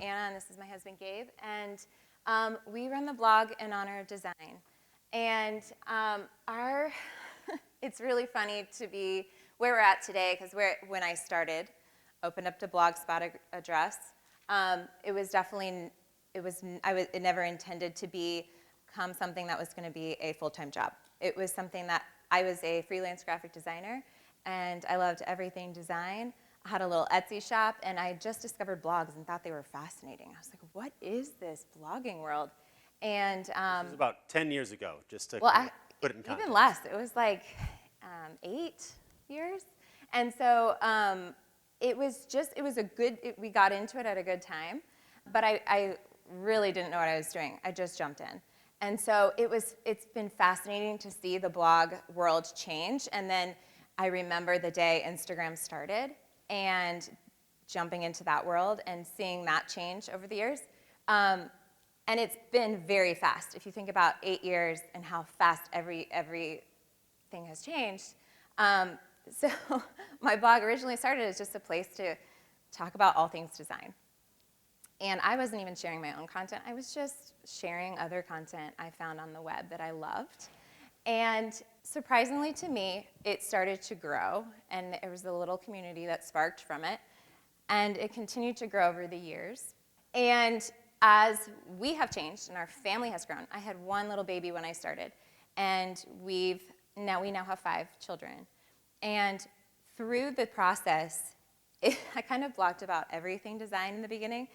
Anna, and this is my husband, Gabe. And we run the blog in honor of design. And it's really funny to be where we're at today, because when I started, opened up the Blogspot address, it never intended to become something that was going to be a full-time job. It was something that I was a freelance graphic designer, and I loved everything design. I had a little Etsy shop, and I just discovered blogs and thought they were fascinating. I was like, what is this blogging world? And this was about 10 years ago, just to put it in context. Even less. It was like 8 years. And so we got into it at a good time, but I really didn't know what I was doing. I just jumped in. And so it's been fascinating to see the blog world change. And then I remember the day Instagram started and jumping into that world and seeing that change over the years. And it's been very fast. If you think about 8 years and how fast everything has changed. So my blog originally started as just a place to talk about all things design. And I wasn't even sharing my own content. I was just sharing other content I found on the web that I loved. And surprisingly to me, it started to grow, and there was a little community that sparked from it. And it continued to grow over the years. And as we have changed and our family has grown, I had one little baby when I started, and we now have 5 children. And through the process, I kind of blogged about everything design in the beginning.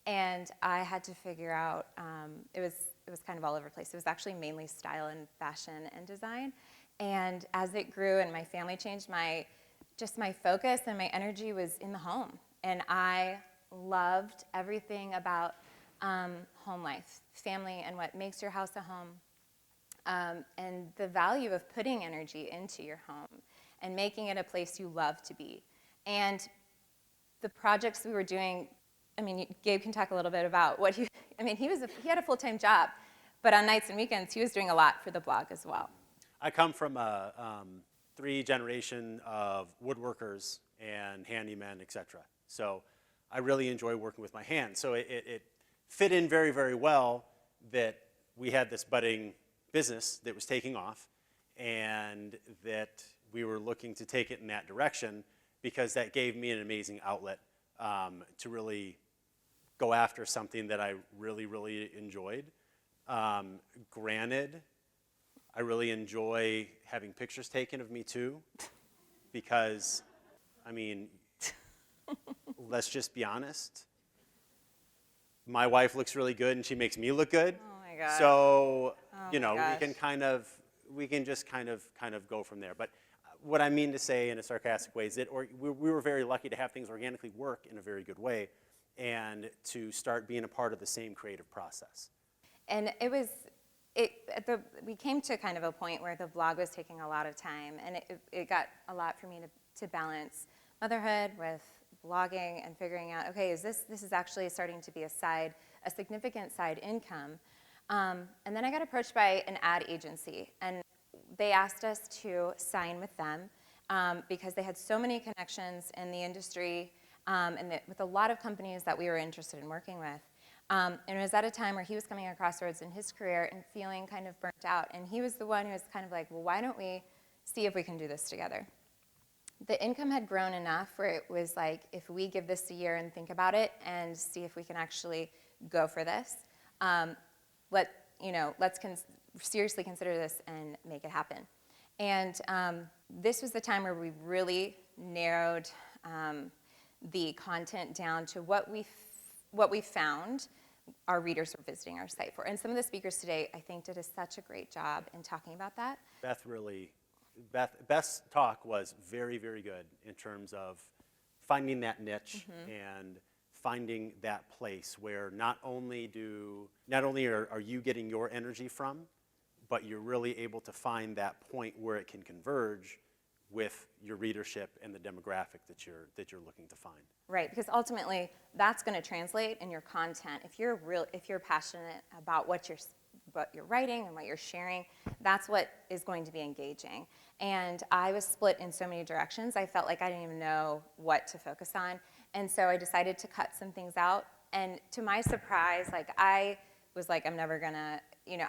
And I had to figure out, it was kind of all over the place. It was actually mainly style and fashion and design. And as it grew and my family changed, my focus and my energy was in the home. And I loved everything about home life, family, and what makes your house a home, and the value of putting energy into your home and making it a place you love to be. And the projects we were doing, Gabe can talk a little bit about what he had a full-time job, but on nights and weekends, he was doing a lot for the blog as well. I come from a 3-generation of woodworkers and handymen, etc. So I really enjoy working with my hands. So it fit in very, very well that we had this budding business that was taking off, and that we were looking to take it in that direction, because that gave me an amazing outlet to really go after something that I really, really enjoyed. Granted, I really enjoy having pictures taken of me too, because, let's just be honest. My wife looks really good, and she makes me look good. Oh my God. So, we can just kind of go from there. But what I mean to say in a sarcastic way is that we were very lucky to have things organically work in a very good way, and to start being a part of the same creative process. And we came to kind of a point where the blog was taking a lot of time, and it got a lot for me to balance motherhood with blogging and figuring out, okay, this is actually starting to be a significant side income. And then I got approached by an ad agency, and they asked us to sign with them because they had so many connections in the industry and with a lot of companies that we were interested in working with. And it was at a time where he was coming at a crossroads in his career and feeling kind of burnt out. And he was the one who was kind of like, well, why don't we see if we can do this together? The income had grown enough where it was like, if we give this a year and think about it and see if we can actually go for this, let's seriously consider this and make it happen. And this was the time where we really narrowed the content down to what we found our readers were visiting our site for. And some of the speakers today, I think, did such a great job in talking about that. Beth's talk was very, very good in terms of finding that niche and finding that place where not only are you getting your energy from, but you're really able to find that point where it can converge with your readership and the demographic that you're looking to find. Right, because ultimately that's going to translate in your content. If you're passionate about what you're writing and what you're sharing, that's what is going to be engaging. And I was split in so many directions. I felt like I didn't even know what to focus on. And so I decided to cut some things out And to my surprise, like I was like, I'm never gonna,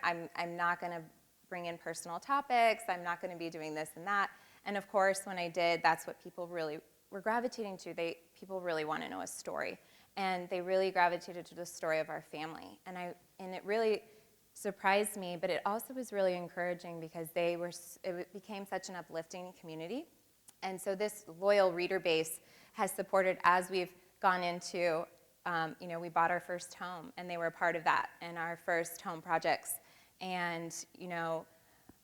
I'm not gonna bring in personal topics. I'm not gonna be doing this and that. And of course, when I did, that's what people really were gravitating to. People really want to know a story, and they really gravitated to the story of our family. And it really surprised me, but it also was really encouraging because it became such an uplifting community. And so this loyal reader base has supported as we've gone into, we bought our first home, and they were a part of that, and our first home projects, and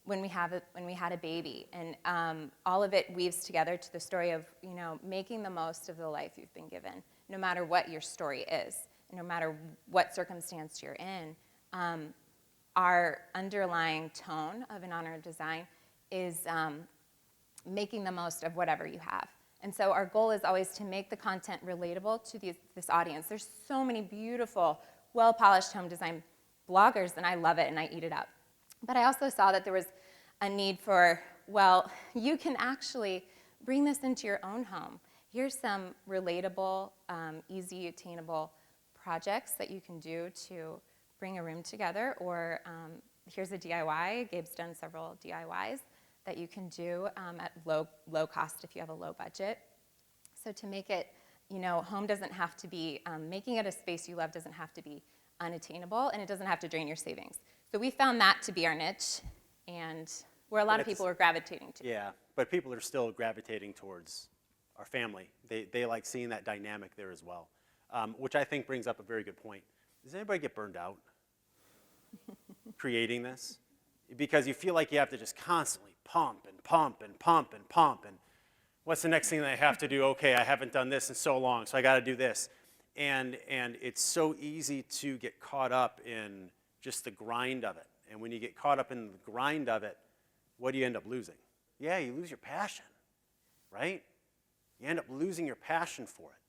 when we had a baby, and all of it weaves together to the story of making the most of the life you've been given, no matter what your story is, no matter what circumstance you're in. Our underlying tone of an honor design is making the most of whatever you have. And so our goal is always to make the content relatable to this audience. There's so many beautiful, well-polished home design bloggers, and I love it, and I eat it up. But I also saw that there was a need for, well, you can actually bring this into your own home. Here's some relatable, easy, attainable projects that you can do to bring a room together, or here's a DIY. Gabe's done several DIYs that you can do at low cost if you have a low budget. So to make it, home doesn't have to be, making it a space you love doesn't have to be unattainable, and it doesn't have to drain your savings. So we found that to be our niche, and where a lot of people are gravitating to. Yeah, but people are still gravitating towards our family. They like seeing that dynamic there as well, which I think brings up a very good point. Does anybody get burned out creating this? Because you feel like you have to just constantly pump and pump and pump and pump, and what's the next thing that I have to do? Okay, I haven't done this in so long, so I got to do this. And it's so easy to get caught up in just the grind of it. And when you get caught up in the grind of it, what do you end up losing? Yeah, you lose your passion, right? You end up losing your passion for it.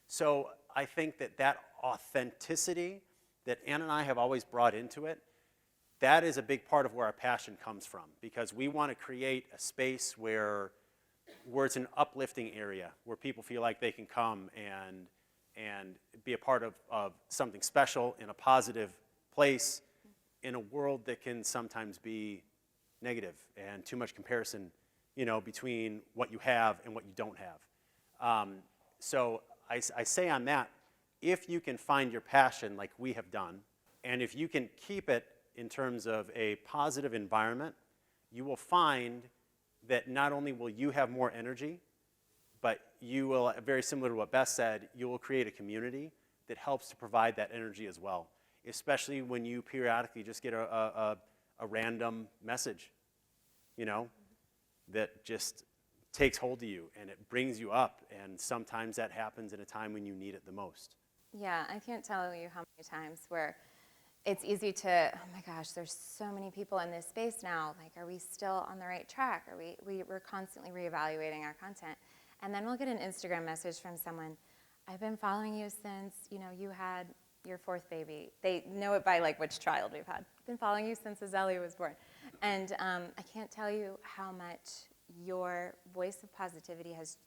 So I think that authenticity that Anna and I have always brought into it, that is a big part of where our passion comes from, because we want to create a space where it's an uplifting area, where people feel like they can come and be a part of something special in a positive place in a world that can sometimes be negative and too much comparison, between what you have and what you don't have. So I say on that, if you can find your passion like we have done, and if you can keep it in terms of a positive environment, you will find that not only will you have more energy, but you will, very similar to what Beth said, you will create a community that helps to provide that energy as well, especially when you periodically just get a random message, that just takes hold of you and it brings you up, and sometimes that happens in a time when you need it the most. Yeah, I can't tell you how many times where it's easy to, oh my gosh, there's so many people in this space now. Like, are we still on the right track? We're constantly reevaluating our content. And then we'll get an Instagram message from someone, I've been following you since, you had your fourth baby. They know it by like which child we've had. I've been following you since Azalea was born. And I can't tell you how much your voice of positivity has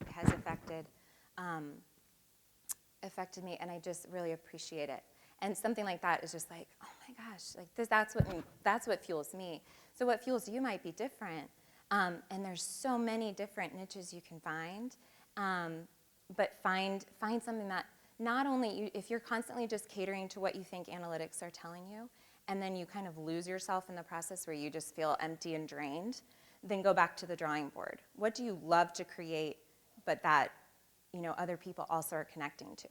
affected me, and I just really appreciate it. And something like that is just like, oh my gosh, like this, that's what fuels me. So what fuels you might be different, and there's so many different niches you can find, but find something that not only if you're constantly just catering to what you think analytics are telling you, and then you kind of lose yourself in the process where you just feel empty and drained, then go back to the drawing board. What do you love to create, but that other people also are connecting to?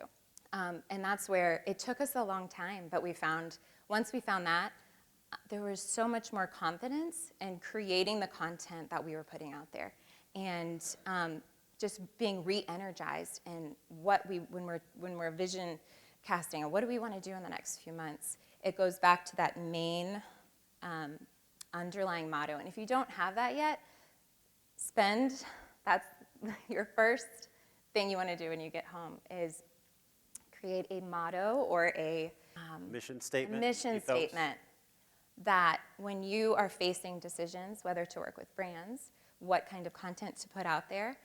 And that's where it took us a long time, but once we found that, there was so much more confidence in creating the content that we were putting out there, and just being re-energized in when we're vision casting, or what do we want to do in the next few months. It goes back to that main underlying motto, and if you don't have that yet, that's your first thing you want to do when you get home is create a motto or a mission statement. That when you are facing decisions, whether to work with brands, what kind of content to put out there,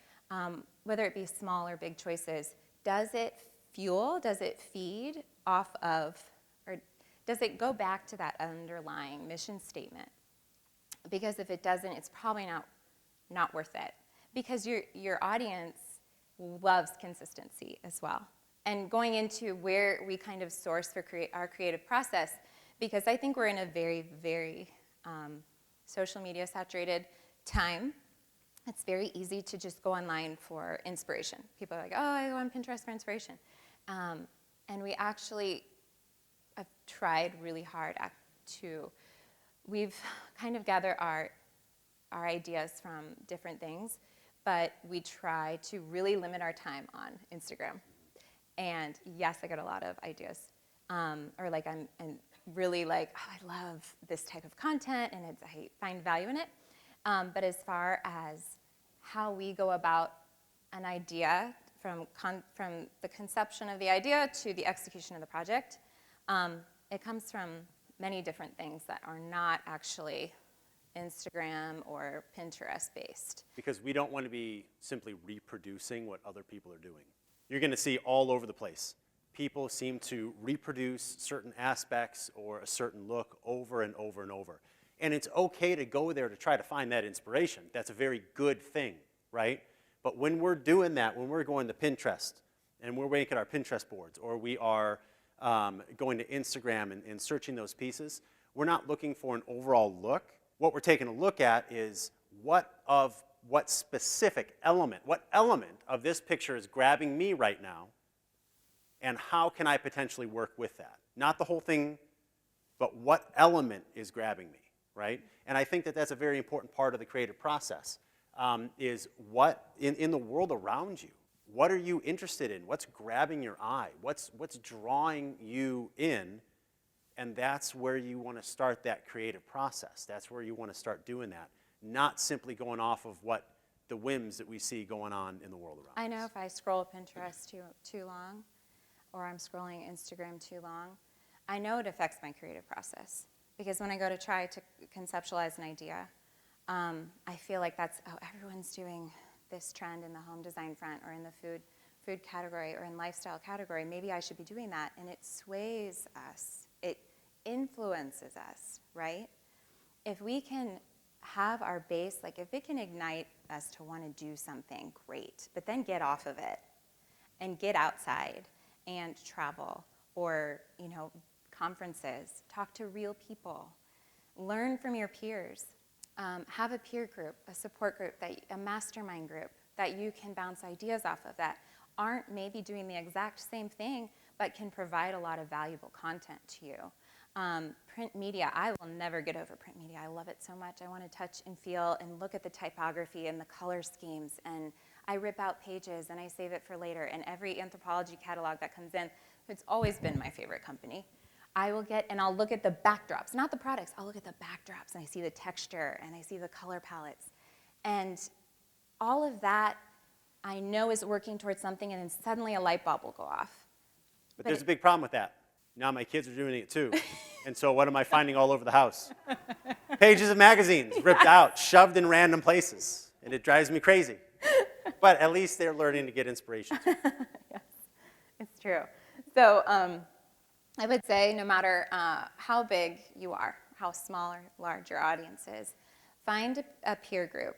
whether it be small or big choices, does it fuel, does it feed off of, or does it go back to that underlying mission statement? Because if it doesn't, it's probably not worth it. Because your audience loves consistency as well. And going into where we kind of source for our creative process, because I think we're in a very, very social media saturated time. It's very easy to just go online for inspiration. People are like, oh, I go on Pinterest for inspiration. And we actually have tried really hard we've kind of gathered our ideas from different things, but we try to really limit our time on Instagram. And yes, I get a lot of ideas. Or like I'm really like, oh, I love this type of content and I find value in it. But as far as how we go about an idea from the conception of the idea to the execution of the project, it comes from many different things that are not actually Instagram or Pinterest based. Because we don't want to be simply reproducing what other people are doing. You're going to see all over the place. People seem to reproduce certain aspects or a certain look over and over and over. And it's okay to go there to try to find that inspiration. That's a very good thing, right? But when we're doing that, when we're going to Pinterest and we're making our Pinterest boards, or we are going to Instagram and searching those pieces, we're not looking for an overall look. What we're taking a look at is what specific element, what element of this picture is grabbing me right now, and how can I potentially work with that? Not the whole thing, but what element is grabbing me, right? And I think that that's a very important part of the creative process, is what, in the world around you, what are you interested in? What's grabbing your eye? What's drawing you in? And that's where you want to start that creative process. That's where you want to start doing that, not simply going off of what the whims that we see going on in the world around us. I know if I scroll Pinterest too long, or I'm scrolling Instagram too long, I know it affects my creative process. Because when I go to try to conceptualize an idea, I feel like everyone's doing this trend in the home design front, or in the food category, or in lifestyle category. Maybe I should be doing that. And it sways us. It influences us, right? If we can have our base, like if it can ignite us to want to do something, great. But then get off of it and get outside and travel, or, conferences, talk to real people, learn from your peers, have a peer group, a support group, a mastermind group that you can bounce ideas off of, that aren't maybe doing the exact same thing, but can provide a lot of valuable content to you. Print media, I will never get over print media. I love it so much. I want to touch and feel and look at the typography and the color schemes, and I rip out pages and I save it for later. And every anthropology catalog that comes in, it's always been my favorite company. I will get, and I'll look at the backdrops, not the products, I'll look at the backdrops, and I see the texture, and I see the color palettes. And all of that I know is working towards something, and then suddenly a light bulb will go off. But there's a big problem with that. Now my kids are doing it too. And so what am I finding all over the house? Pages of magazines ripped out, shoved in random places. And it drives me crazy. But at least they're learning to get inspiration too. Yes, it's true. So I would say no matter how big you are, how small or large your audience is, find a peer group.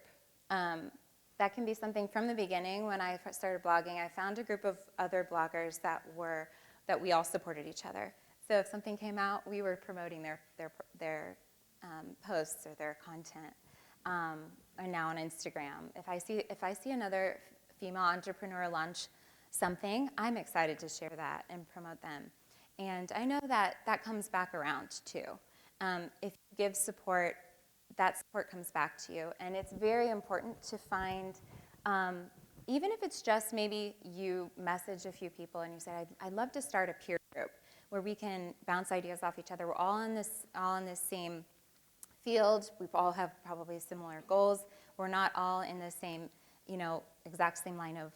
That can be something from the beginning. When I started blogging, I found a group of other bloggers that we all supported each other. So if something came out, we were promoting their posts or their content. Or now on Instagram, if I see another female entrepreneur launch something, I'm excited to share that and promote them. And I know that comes back around too. If you give support, that support comes back to you. And it's very important to find, even if it's just maybe you message a few people and you say, I'd love to start a peer group where we can bounce ideas off each other. We're all in this same field. We all have probably similar goals. We're not all in the same, exact same line of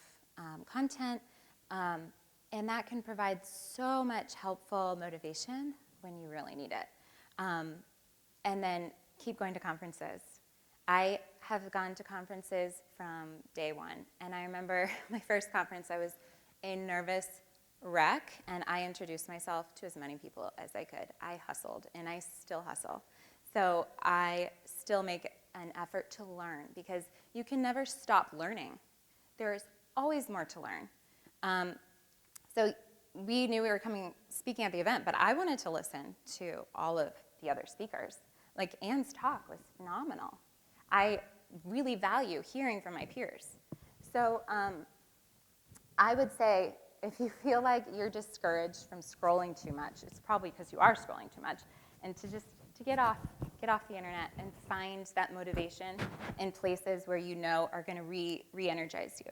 content. And that can provide so much helpful motivation when you really need it. And then keep going to conferences. I have gone to conferences from day one. And I remember my first conference, I was a nervous wreck, and I introduced myself to as many people as I could. I hustled, and I still hustle. So I still make an effort to learn, because you can never stop learning. There's always more to learn. So we knew we were speaking at the event, but I wanted to listen to all of the other speakers. Like, Anne's talk was phenomenal. I really value hearing from my peers. So I would say, if you feel like you're discouraged from scrolling too much, it's probably because you are scrolling too much, and to get off the internet and find that motivation in places where you know are going to re-energize you.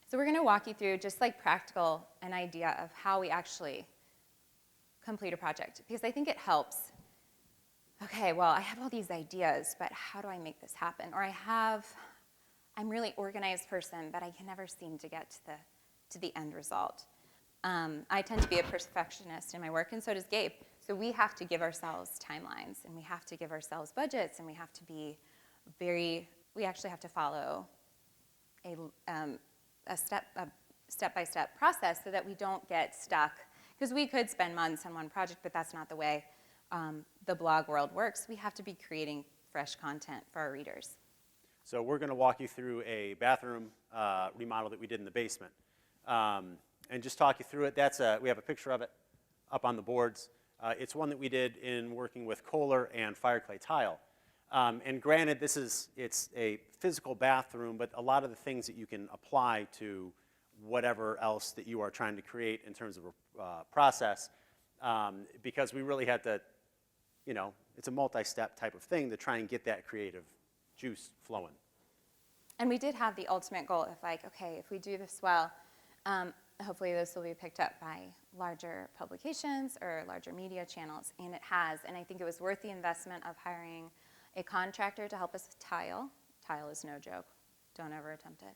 So we're going to walk you through, just like practical, an idea of how we actually complete a project, because I think it helps. Okay, well, I have all these ideas, but how do I make this happen? Or I'm really organized person, but I can never seem to get to the end result. I tend to be a perfectionist in my work, and so does Gabe. So we have to give ourselves timelines, and we have to give ourselves budgets, and we have to be we actually have to follow a step-by-step process so that we don't get stuck. Because we could spend months on one project, but that's not the way the blog world works. We have to be creating fresh content for our readers. So we're going to walk you through a bathroom remodel that we did in the basement. And just talk you through it. We have a picture of it up on the boards. It's one that we did in working with Kohler and Fireclay Tile. And granted, it's a physical bathroom, but a lot of the things that you can apply to whatever else that you are trying to create in terms of a process, because we really had to, it's a multi-step type of thing to try and get that creative juice flowing. And we did have the ultimate goal of like, okay, if we do this well, hopefully this will be picked up by larger publications or larger media channels, and it has. And I think it was worth the investment of hiring a contractor to help us with tile. Tile is no joke. Don't ever attempt it.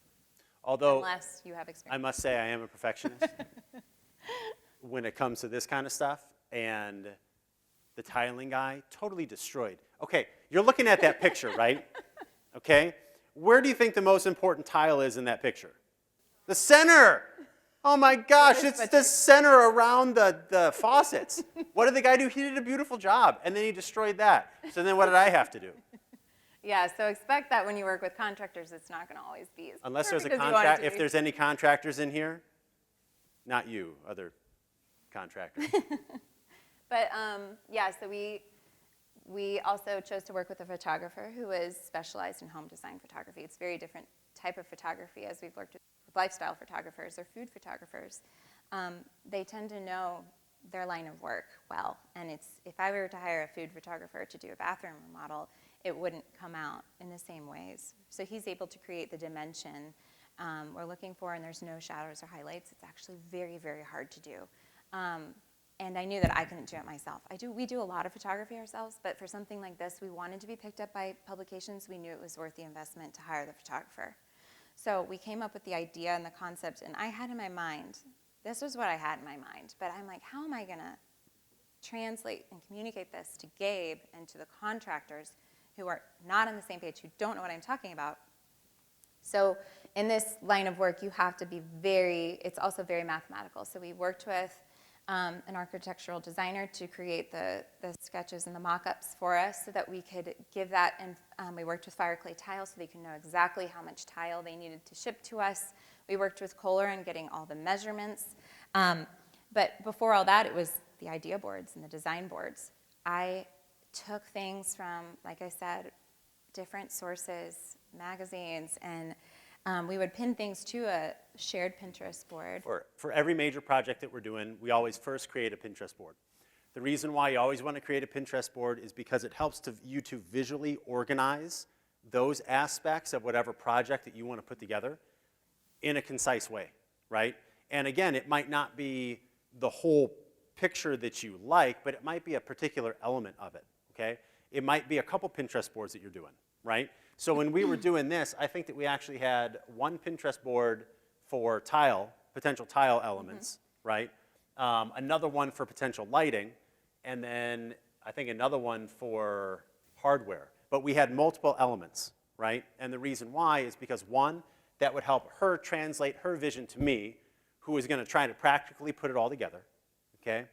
Although, unless you have experience. I must say I am a perfectionist when it comes to this kind of stuff, and the tiling guy totally destroyed. Okay, you're looking at that picture, right? Okay, where do you think the most important tile is in that picture? The center. Oh my gosh, it's the center around the faucets. What did the guy do? He did a beautiful job, and then he destroyed that. So then what did I have to do? Yeah, so expect that when you work with contractors, it's not going to always be as Unless there's a perfect as you want it contract, to if be. there's any contractors in here, not you, other contractors. But yeah, so we also chose to work with a photographer who is specialized in home design photography. It's a very different type of photography as we've worked with lifestyle photographers or food photographers. They tend to know their line of work well. And if I were to hire a food photographer to do a bathroom remodel, it wouldn't come out in the same ways. So he's able to create the dimension we're looking for, and there's no shadows or highlights. It's actually very, very hard to do. And I knew that I couldn't do it myself. We do a lot of photography ourselves, but for something like this, we wanted to be picked up by publications. We knew it was worth the investment to hire the photographer. So we came up with the idea and the concept, and I had in my mind, this was what I had in my mind, but I'm like, how am I going to translate and communicate this to Gabe and to the contractors who are not on the same page, who don't know what I'm talking about? So in this line of work, you have to be it's also very mathematical. So we worked with an architectural designer to create the sketches and the mock-ups for us so that we could give that, and we worked with Fireclay Tile so they could know exactly how much tile they needed to ship to us. We worked with Kohler on getting all the measurements. But before all that, it was the idea boards and the design boards. I took things from, like I said, different sources, magazines, and we would pin things to a shared Pinterest board. For every major project that we're doing, we always first create a Pinterest board. The reason why you always want to create a Pinterest board is because it helps you to visually organize those aspects of whatever project that you want to put together in a concise way, right? And again, it might not be the whole picture that you like, but it might be a particular element of it, okay? It might be a couple Pinterest boards that you're doing, right? So when we were doing this, I think that we actually had one Pinterest board for potential tile elements, right? Another one for potential lighting, and then I think another one for hardware. But we had multiple elements, right? And the reason why is because, one, that would help her translate her vision to me, who was going to try to practically put it all together, okay?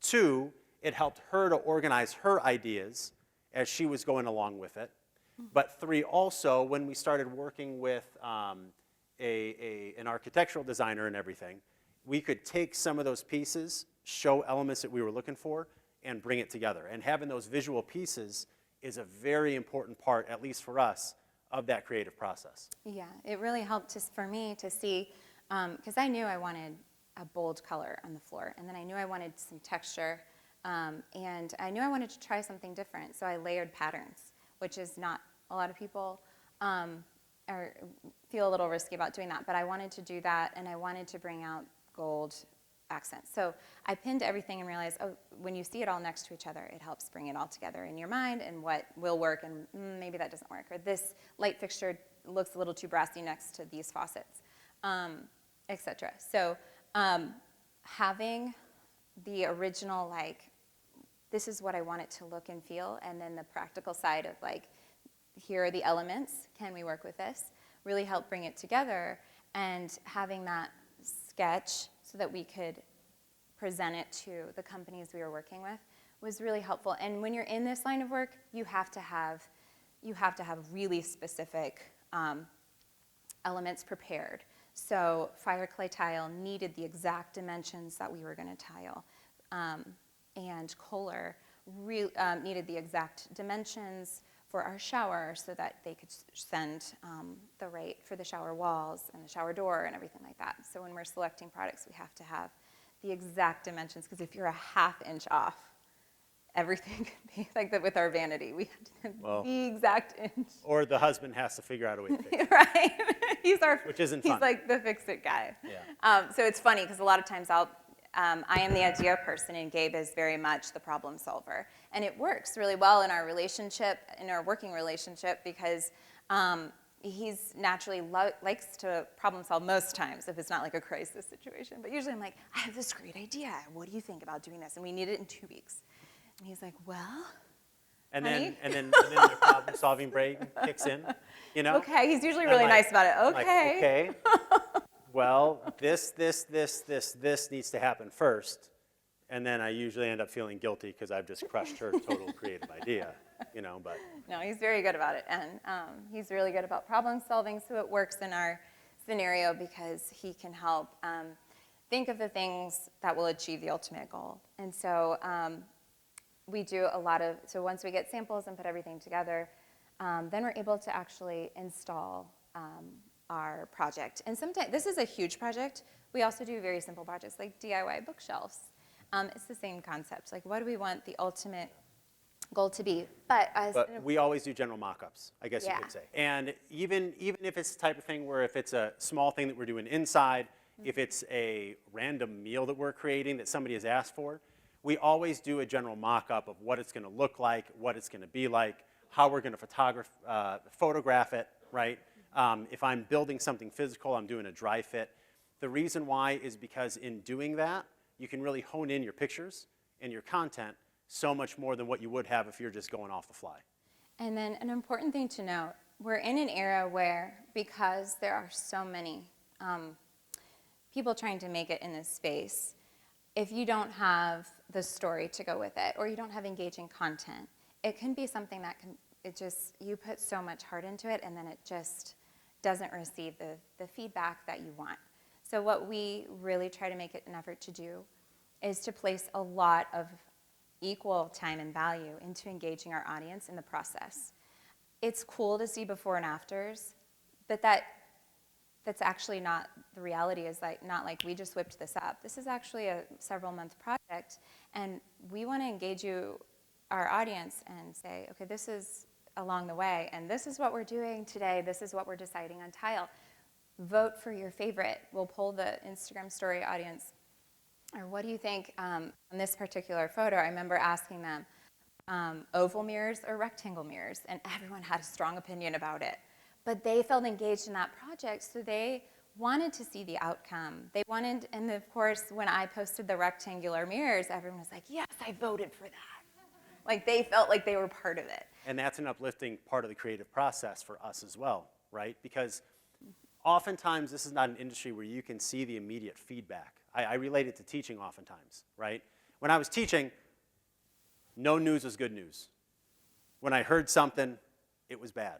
2, it helped her to organize her ideas as she was going along with it. But 3, also, when we started working with an architectural designer and everything, we could take some of those pieces, show elements that we were looking for, and bring it together. And having those visual pieces is a very important part, at least for us, of that creative process. Yeah, it really helped for me to see, because I knew I wanted a bold color on the floor, and then I knew I wanted some texture, and I knew I wanted to try something different, so I layered patterns, which is not a lot of people or feel a little risky about doing that, but I wanted to do that, and I wanted to bring out gold accents. So I pinned everything and realized, oh, when you see it all next to each other, it helps bring it all together in your mind and what will work and maybe that doesn't work. Or this light fixture looks a little too brassy next to these faucets, etc. So having the original, like, this is what I want it to look and feel, and then the practical side of, like, here are the elements, can we work with this, really helped bring it together. And having that sketch so that we could present it to the companies we were working with was really helpful. And when you're in this line of work, you have to have really specific elements prepared. So fire clay tile needed the exact dimensions that we were going to tile, and Kohler needed the exact dimensions for our shower so that they could send the right for the shower walls and the shower door and everything like that. So when we're selecting products, we have to have the exact dimensions, because if you're a half inch off, everything could be like that with our vanity. We had to the exact inch. Or the husband has to figure out a way to fix it. Right. Which isn't fun. He's like the fix-it guy. Yeah. So it's funny because a lot of times I am the idea person, and Gabe is very much the problem solver. And it works really well in our relationship, in our working relationship, because he's naturally likes to problem solve most times if it's not like a crisis situation. But usually I'm like, I have this great idea. What do you think about doing this? And we need it in 2 weeks. And he's like, well, and honey? then the problem solving brain kicks in, you know? Okay, he's usually really nice about it. Okay. Like, okay. Well, this needs to happen first, and then I usually end up feeling guilty because I've just crushed her total creative idea, you know, but. No, he's very good about it, and he's really good about problem solving, so it works in our scenario because he can help think of the things that will achieve the ultimate goal. And so we do a lot of, so once we get samples and put everything together, then we're able to actually install our project. And sometimes, this is a huge project. We also do very simple projects like DIY bookshelves. It's the same concept. Like, what do we want the ultimate goal to be? But we always do general mock-ups, I guess you could say. And even if it's the type of thing where if it's a small thing that we're doing inside, if it's a random meal that we're creating that somebody has asked for, we always do a general mock-up of what it's going to look like, what it's going to be like, how we're going to photograph it, right? If I'm building something physical, I'm doing a dry fit. The reason why is because in doing that, you can really hone in your pictures and your content so much more than what you would have if you're just going off the fly. And then an important thing to note, we're in an era where, because there are so many people trying to make it in this space, if you don't have the story to go with it, or you don't have engaging content, it can be something that you put so much heart into it, and then it just doesn't receive the feedback that you want. So what we really try to make it an effort to do is to place a lot of equal time and value into engaging our audience in the process. It's cool to see before and afters, but that's actually not the reality. Is like not like we just whipped this up. This is actually a several-month project, and we want to engage our audience and say, okay, this is along the way, and this is what we're doing today. This is what we're deciding on tile. Vote for your favorite. We'll poll the Instagram story audience. Or what do you think on this particular photo? I remember asking them, oval mirrors or rectangle mirrors, and everyone had a strong opinion about it. But they felt engaged in that project, so they wanted to see the outcome. They wanted, and of course, when I posted the rectangular mirrors, everyone was like, yes, I voted for that. Like, they felt like they were part of it. And that's an uplifting part of the creative process for us as well, right? Because oftentimes this is not an industry where you can see the immediate feedback. I relate it to teaching oftentimes, right? When I was teaching, no news was good news. When I heard something, it was bad.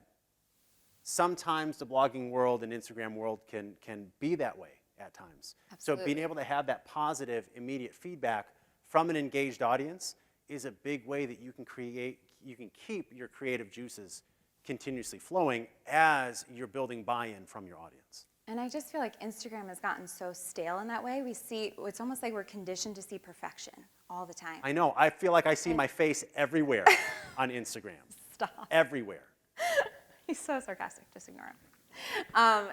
Sometimes the blogging world and Instagram world can be that way at times. Absolutely. So being able to have that positive, immediate feedback from an engaged audience is a big way that you can keep your creative juices continuously flowing as you're building buy-in from your audience. And I just feel like Instagram has gotten so stale in that way. It's almost like we're conditioned to see perfection all the time. I know, I feel like I see my face everywhere on Instagram. Stop. Everywhere. He's so sarcastic, just ignore him.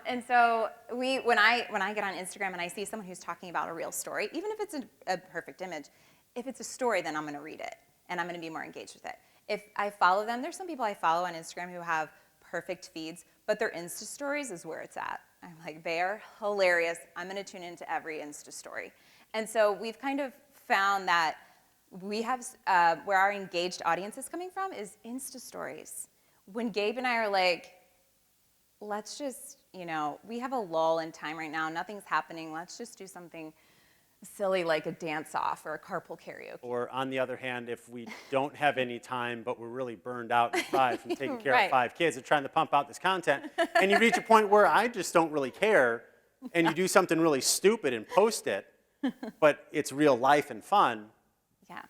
And so when I get on Instagram and I see someone who's talking about a real story, even if it's a perfect image, if it's a story, then I'm going to read it and I'm going to be more engaged with it. If I follow them, there's some people I follow on Instagram who have perfect feeds, but their Insta stories is where it's at. I'm like, they're hilarious. I'm going to tune into every Insta story. And so we've kind of found that we have, where our engaged audience is coming from is Insta stories. When Gabe and I are like, let's just, we have a lull in time right now. Nothing's happening. Let's just do something silly like a dance-off or a carpool karaoke. Or on the other hand, if we don't have any time, but we're really burned out and fried from taking care Right. of 5 kids and trying to pump out this content, and you reach a point where I just don't really care, and you do something really stupid and post it, but it's real life and fun. Yeah,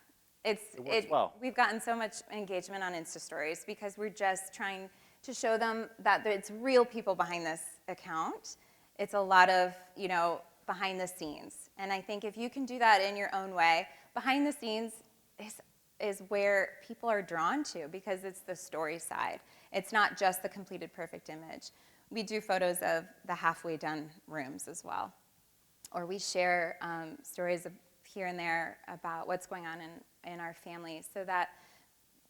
It works well. We've gotten so much engagement on Insta stories because we're just trying to show them that it's real people behind this account. It's a lot of, behind the scenes. And I think if you can do that in your own way, behind the scenes is where people are drawn to because it's the story side. It's not just the completed perfect image. We do photos of the halfway done rooms as well. Or we share stories of here and there about what's going on in our family so that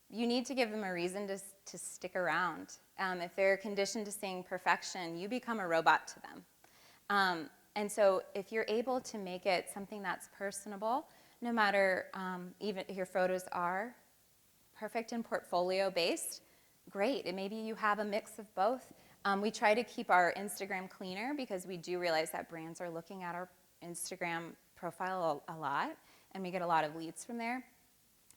you need to give them a reason to stick around. If they're conditioned to seeing perfection, you become a robot to them. And so if you're able to make it something that's personable, no matter even if your photos are perfect and portfolio based, great. And maybe you have a mix of both. We try to keep our Instagram cleaner because we do realize that brands are looking at our Instagram profile a lot, and we get a lot of leads from there.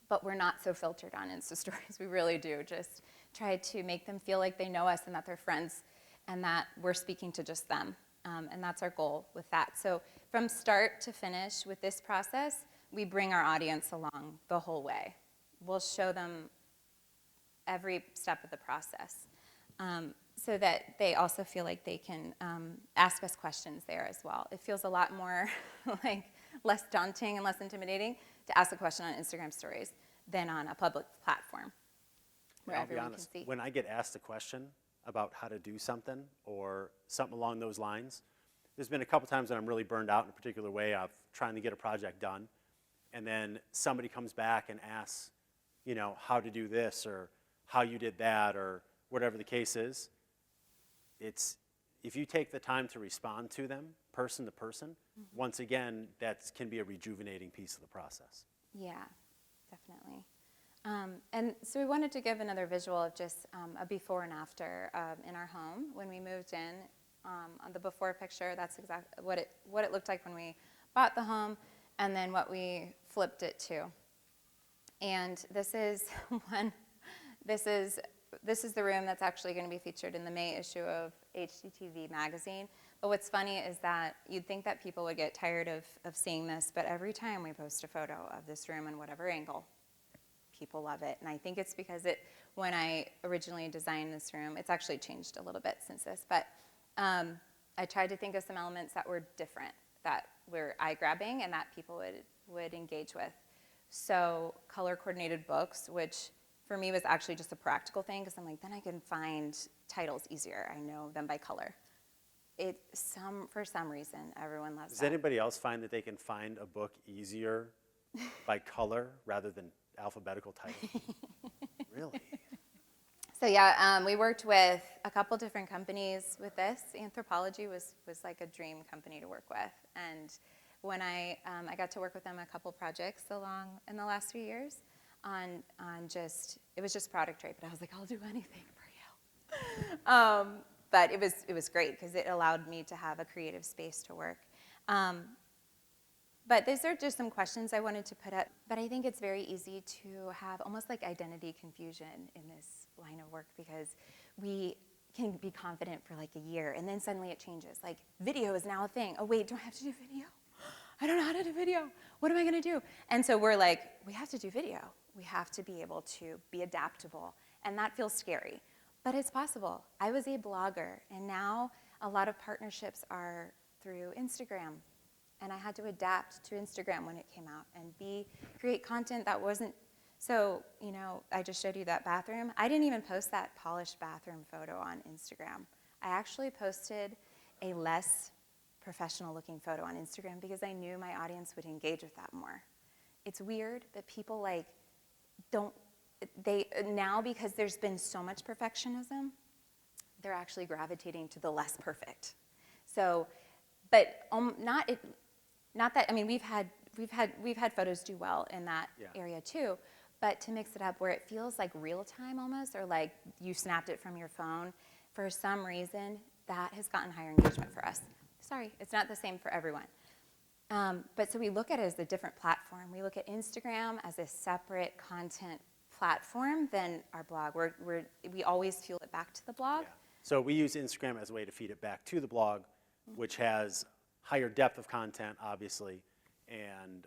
But we're not so filtered on Insta stories. We really do just try to make them feel like they know us and that they're friends and that we're speaking to just them. And that's our goal with that. So from start to finish with this process, we bring our audience along the whole way. We'll show them every step of the process so that they also feel like they can ask us questions there as well. It feels a lot more like less daunting and less intimidating to ask a question on Instagram stories than on a public platform where I'll be everyone honest, can see. when I get asked a question about how to do something or something along those lines, there's been a couple times that I'm really burned out in a particular way of trying to get a project done, and then somebody comes back and asks, how to do this or how you did that or whatever the case is. If you take the time to respond to them person to person, once again, that can be a rejuvenating piece of the process. Yeah, definitely. And so we wanted to give another visual of just a before and after in our home. When we moved in, on the before picture, that's exactly what it looked like when we bought the home, and then what we flipped it to. And this is the room that's actually going to be featured in the May issue of HGTV magazine. But what's funny is that you'd think that people would get tired of seeing this, but every time we post a photo of this room in whatever angle, people love it. And I think it's because when I originally designed this room, it's actually changed a little bit since this, but I tried to think of some elements that were different, that were eye-grabbing and that people would engage with. So color-coordinated books, which for me was actually just a practical thing, because I'm like, then I can find titles easier. I know them by color. For some reason, everyone loves that. Does anybody else find that they can find a book easier by color rather than alphabetical title? Really? So yeah, we worked with a couple different companies with this. Anthropology was like a dream company to work with, and when I got to work with them a couple projects along in the last few years it was just product trait, but I was like, I'll do anything for you. But it was great because it allowed me to have a creative space to work. But these are just some questions I wanted to put up. But I think it's very easy to have almost like identity confusion in this line of work because we can be confident for like a year and then suddenly it changes. Like video is now a thing. Oh wait, do I have to do video? I don't know how to do video. What am I going to do? And so we're like, we have to do video. We have to be able to be adaptable. And that feels scary. But it's possible. I was a blogger, and now a lot of partnerships are through Instagram. And I had to adapt to Instagram when it came out and create content that wasn't, so, I just showed you that bathroom. I didn't even post that polished bathroom photo on Instagram. I actually posted a less professional looking photo on Instagram because I knew my audience would engage with that more. It's weird, but people now because there's been so much perfectionism, they're actually gravitating to the less perfect. So, but not that, I mean, we've had photos do well in that area too, but to mix it up where it feels like real time almost, or like you snapped it from your phone, for some reason, that has gotten higher engagement for us. Sorry, it's not the same for everyone. But so we look at it as a different platform. We look at Instagram as a separate content platform than our blog. We always fuel it back to the blog. Yeah. So we use Instagram as a way to feed it back to the blog, which has higher depth of content, obviously, and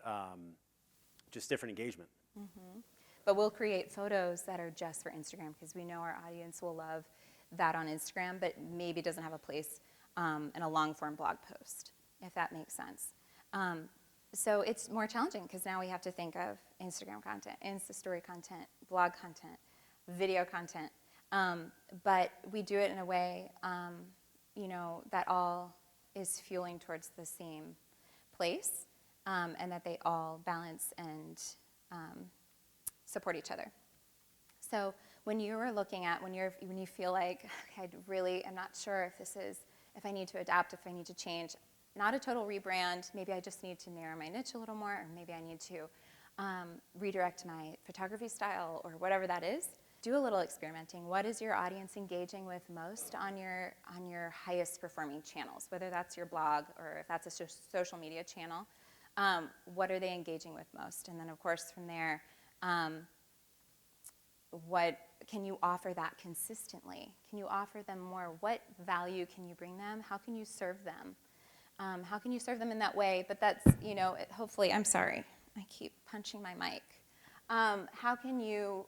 just different engagement. Mm-hmm. But we'll create photos that are just for Instagram because we know our audience will love that on Instagram, but maybe doesn't have a place in a long-form blog post, if that makes sense. So it's more challenging because now we have to think of Instagram content, Insta story content, blog content, video content. But we do it in a way, that all is fueling towards the same place, and that they all balance and support each other. So when you were looking at, when you feel like, okay, I'm not sure if I need to adapt, if I need to change, not a total rebrand, maybe I just need to narrow my niche a little more, or maybe I need to redirect my photography style, or whatever that is. Do a little experimenting. What is your audience engaging with most on your highest performing channels, whether that's your blog or if that's a social media channel? What are they engaging with most? And then, of course, from there, what can you offer that consistently? Can you offer them more? What value can you bring them? How can you serve them? How can you serve them in that way? But that's, hopefully, I'm sorry, I keep punching my mic. How can you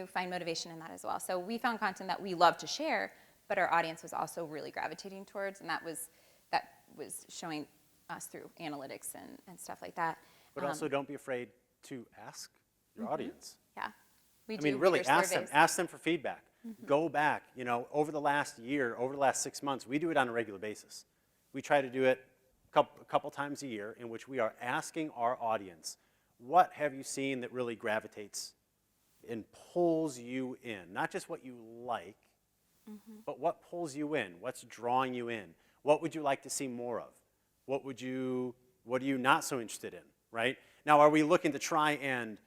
find motivation in that as well? So we found content that we love to share, but our audience was also really gravitating towards, and that was showing us through analytics and stuff like that. But also don't be afraid to ask your audience. Yeah, we do. I mean, really ask surveys. them. Ask them for feedback. Go back. Over the last year, over the last 6 months, we do it on a regular basis. We try to do it a couple times a year in which we are asking our audience, what have you seen that really gravitates and pulls you in? Not just what you like, but what pulls you in? What's drawing you in? What would you like to see more of? What are you not so interested in, right? Now, are we looking to try and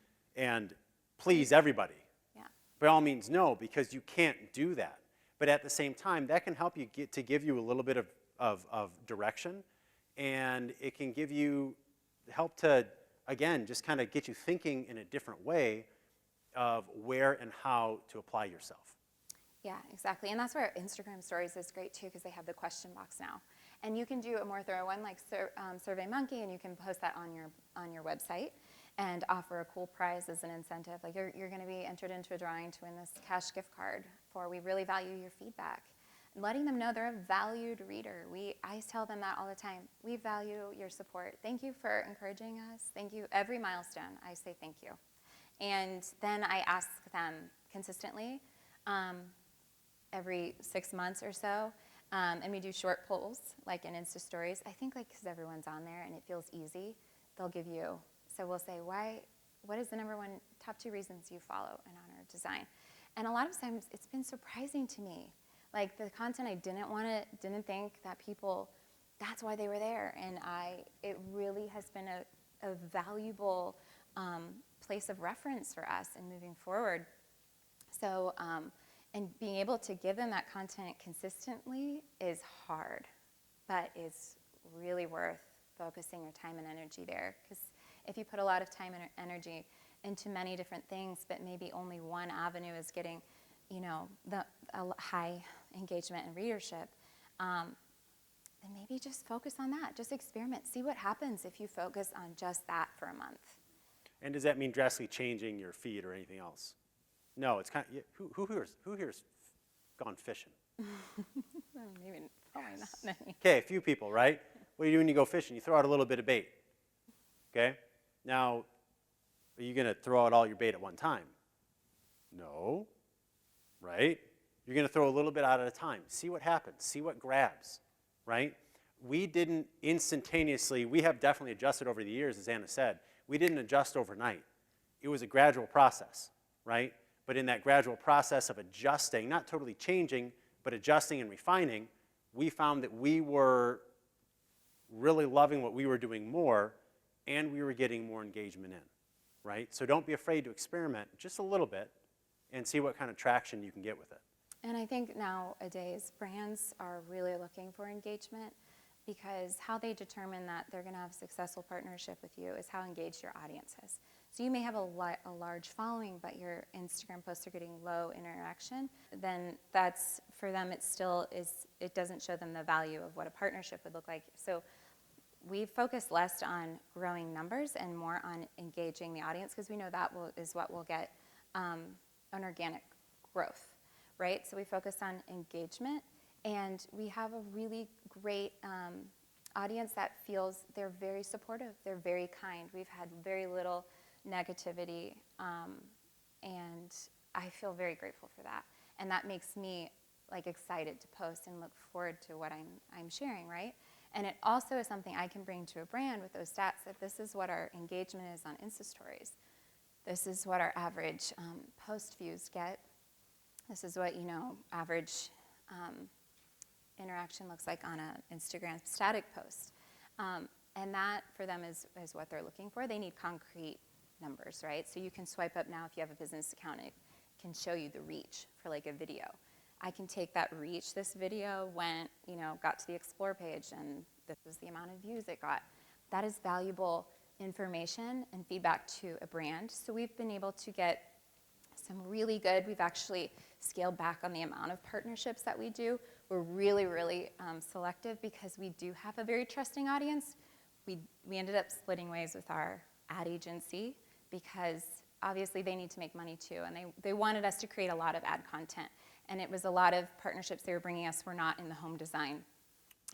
please everybody? Yeah. By all means, no, because you can't do that. But at the same time, that can help you give you a little bit of direction, and it can help to, again, just kind of get you thinking in a different way of where and how to apply yourself. Yeah, exactly. And that's where Instagram Stories is great too, because they have the question box now. And you can do a more thorough one like SurveyMonkey, and you can post that on your website and offer a cool prize as an incentive. Like you're going to be entered into a drawing to win this cash gift card for we really value your feedback. And letting them know they're a valued reader. I tell them that all the time. We value your support. Thank you for encouraging us. Thank you. Every milestone, I say thank you. And then I ask them consistently, every 6 months or so, and we do short polls, like in Insta Stories. I think because everyone's on there and it feels easy, they'll give you. So we'll say, what is the top 2 reasons you follow and honor design? And a lot of times it's been surprising to me. Like the content I didn't think that people, that's why they were there. And it really has been a valuable place of reference for us in moving forward. So And being able to give them that content consistently is hard, but it's really worth focusing your time and energy there. Because if you put a lot of time and energy into many different things, but maybe only one avenue is getting, a high engagement and readership, then maybe just focus on that. Just experiment. See what happens if you focus on just that for a month. And does that mean drastically changing your feed or anything else? No, it's kind of, who here's gone fishing? Maybe probably not many. Okay, a few people, right? What do you do when you go fishing? You throw out a little bit of bait. Okay? Now, are you going to throw out all your bait at one time? No. Right? You're going to throw a little bit out at a time. See what happens. See what grabs. Right? We didn't instantaneously, we have definitely adjusted over the years, as Anna said. We didn't adjust overnight. It was a gradual process, right? But in that gradual process of adjusting, not totally changing, but adjusting and refining, we found that we were really loving what we were doing more, and we were getting more engagement in, right? So don't be afraid to experiment just a little bit and see what kind of traction you can get with it. And I think nowadays brands are really looking for engagement, because how they determine that they're going to have a successful partnership with you is how engaged your audience is. So you may have a large following, but your Instagram posts are getting low interaction, then that's, for them, it doesn't show them the value of what a partnership would look like. So we focus less on growing numbers and more on engaging the audience, because we know that is what will get an organic growth, right? So we focus on engagement, and we have a really great audience that feels they're very supportive, they're very kind. We've had very little negativity, and I feel very grateful for that. And that makes me excited to post and look forward to what I'm sharing, right? And it also is something I can bring to a brand with those stats, that this is what our engagement is on Insta Stories. This is what our average post views get. This is what, average interaction looks like on an Instagram static post. And that, for them, is what they're looking for. They need concrete numbers, right? So you can swipe up now if you have a business account. It can show you the reach for a video. I can take that reach. This video went, got to the Explore page, and this was the amount of views it got. That is valuable information and feedback to a brand. So we've been able to get some really good, we've actually scaled back on the amount of partnerships that we do. We're really, really selective, because we do have a very trusting audience. We ended up splitting ways with our ad agency, because obviously they need to make money too, and they wanted us to create a lot of ad content. And it was a lot of partnerships they were bringing us were not in the home design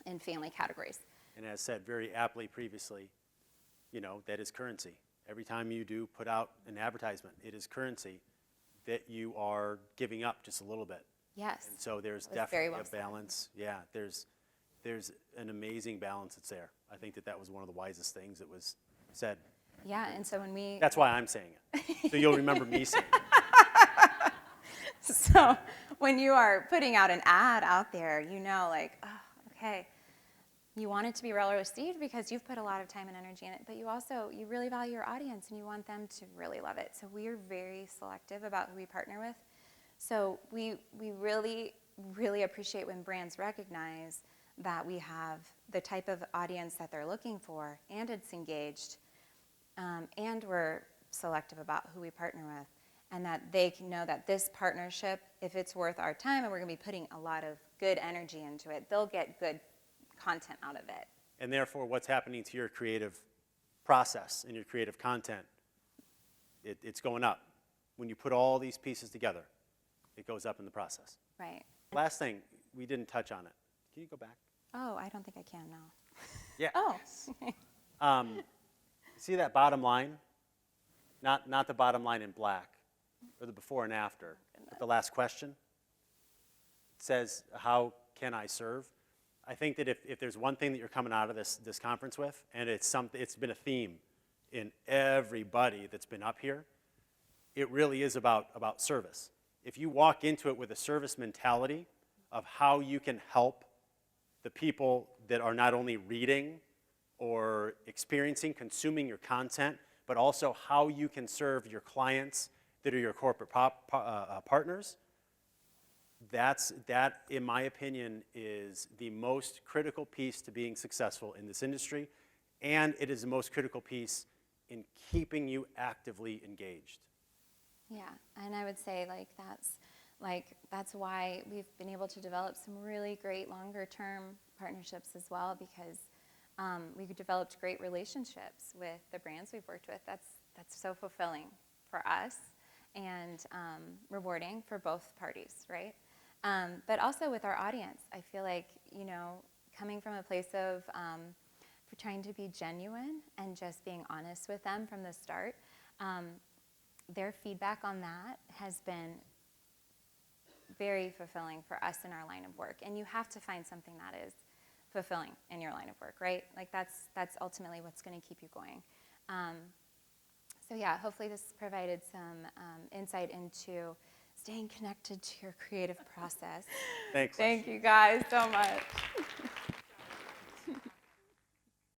and family categories. And as said very aptly previously, that is currency. Every time you do put out an advertisement, it is currency that you are giving up just a little bit. Yes. And so there's definitely a balance. Yeah, there's an amazing balance that's there. I think that was one of the wisest things that was said. Yeah, and so when we... That's why I'm saying it. So you'll remember me saying it. So when you are putting out an ad out there, okay, you want it to be well received because you've put a lot of time and energy in it, but you really value your audience and you want them to really love it. So we are very selective about who we partner with. So we really, really appreciate when brands recognize that we have the type of audience that they're looking for, and it's engaged, and we're selective about who we partner with, and that they can know that this partnership, if it's worth our time and we're going to be putting a lot of good energy into it, they'll get good content out of it. And therefore, what's happening to your creative process and your creative content, it's going up. When you put all these pieces together, it goes up in the process. Right. Last thing, we didn't touch on it. Can you go back? Oh, I don't think I can now. Yeah. Oh. See that bottom line? Not the bottom line in black, or the before and after, but the last question. It says, how can I serve? I think that if there's one thing that you're coming out of this conference with, and it's been a theme in everybody that's been up here, it really is about service. If you walk into it with a service mentality of how you can help the people that are not only reading or experiencing, consuming your content, but also how you can serve your clients that are your corporate partners, That, in my opinion, is the most critical piece to being successful in this industry, and it is the most critical piece in keeping you actively engaged. Yeah, and I would say that's why we've been able to develop some really great longer term partnerships as well, because we've developed great relationships with the brands we've worked with. That's so fulfilling for us and rewarding for both parties, right? But also with our audience, I feel like, coming from a place of trying to be genuine and just being honest with them from the start, their feedback on that has been very fulfilling for us in our line of work. And you have to find something that is fulfilling in your line of work, right? Like that's ultimately what's going to keep you going. So yeah, hopefully this provided some insight into staying connected to your creative process. Thanks. Thank you guys so much.